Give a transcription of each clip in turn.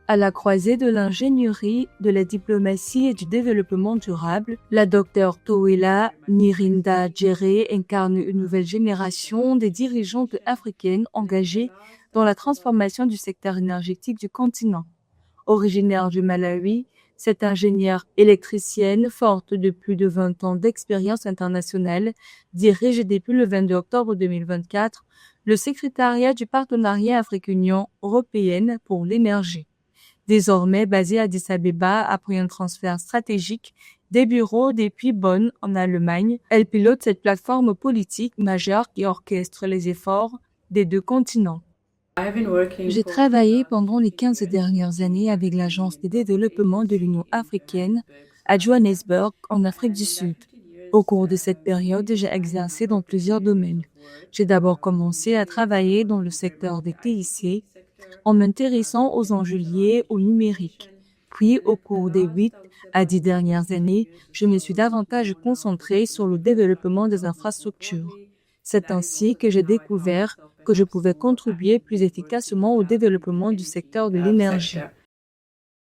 À la croisée de l'ingénierie, de la diplomatie et du développement durable, la Dr Towela Nirinda Djere incarne une nouvelle génération des dirigeantes africaines engagées dans la transformation du secteur énergétique du continent. Originaire du Malawi, cette ingénieure électricienne, forte de plus de 20 ans d'expérience internationale, dirige depuis le 22 octobre 2024 le secrétariat du partenariat Afrique-Union européenne pour l'énergie. Désormais basée à Addis Abeba après un transfert stratégique des bureaux depuis Bonn en Allemagne, elle pilote cette plateforme politique majeure qui orchestre les efforts des deux continents. J'ai travaillé pendant les 15 dernières années avec l'Agence de développement de l'Union africaine à Johannesburg, en Afrique du Sud. Au cours de cette période, j'ai exercé dans plusieurs domaines. J'ai d'abord commencé à travailler dans le secteur des TIC, en m'intéressant aux enjeux liés au numérique. Puis, au cours des 8 à 10 dernières années, je me suis davantage concentrée sur le développement des infrastructures. C'est ainsi que j'ai découvert que je pouvais contribuer plus efficacement au développement du secteur de l'énergie.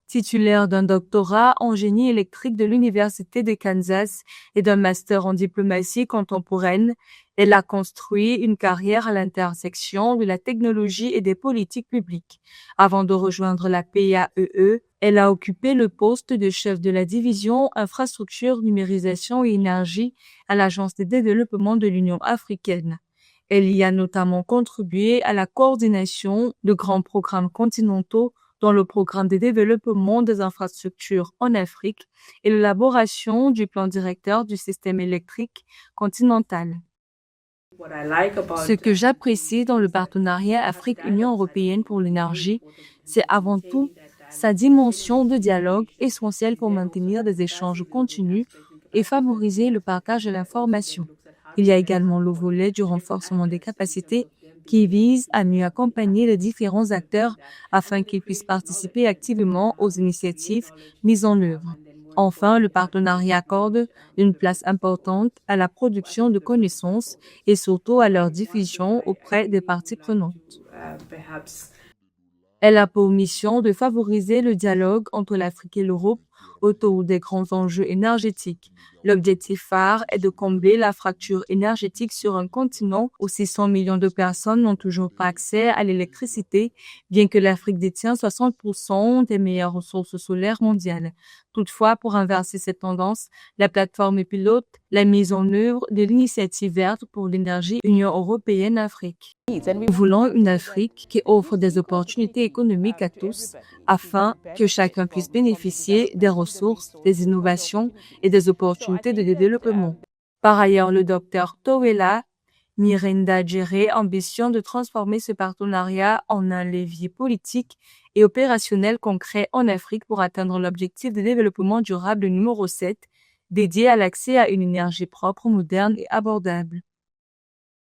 Titulaire d'un doctorat en génie électrique de l'Université de Kansas et d'un master en diplomatie contemporaine, elle a construit une carrière à l'intersection de la technologie et des politiques publiques. Avant de rejoindre la PAEE, elle a occupé le poste de chef de la division infrastructure, numérisation et énergie à l'Agence de développement de l'Union africaine. Elle y a notamment contribué à la coordination de grands programmes continentaux dans le programme de développement des infrastructures en Afrique et l'élaboration du plan directeur du système électrique continental. Ce que j'apprécie dans le partenariat Afrique-Union européenne pour l'énergie, c'est avant tout sa dimension de dialogue essentielle pour maintenir des échanges continus et favoriser le partage de l'information. Il y a également le volet du renforcement des capacités qui vise à mieux accompagner les différents acteurs afin qu'ils puissent participer activement aux initiatives mises en œuvre. Enfin, le partenariat accorde une place importante à la production de connaissances et surtout à leur diffusion auprès des parties prenantes. Elle a pour mission de favoriser le dialogue entre l'Afrique et l'Europe autour des grands enjeux énergétiques. L'objectif phare est de combler la fracture énergétique sur un continent où 600 millions de personnes n'ont toujours pas accès à l'électricité, bien que l'Afrique détient 60% des meilleures ressources solaires mondiales. Toutefois, pour inverser cette tendance, la plateforme pilote la mise en œuvre de l'initiative verte pour l'énergie Union européenne-Afrique. Nous voulons une Afrique qui offre des opportunités économiques à tous afin que chacun puisse bénéficier des ressources, des innovations et des opportunités de développement. Par ailleurs, le Dr Towela Nirinda Djere ambitionne de transformer ce partenariat en un levier politique et opérationnel concret en Afrique pour atteindre l'objectif de développement durable numéro 7, dédié à l'accès à une énergie propre, moderne et abordable.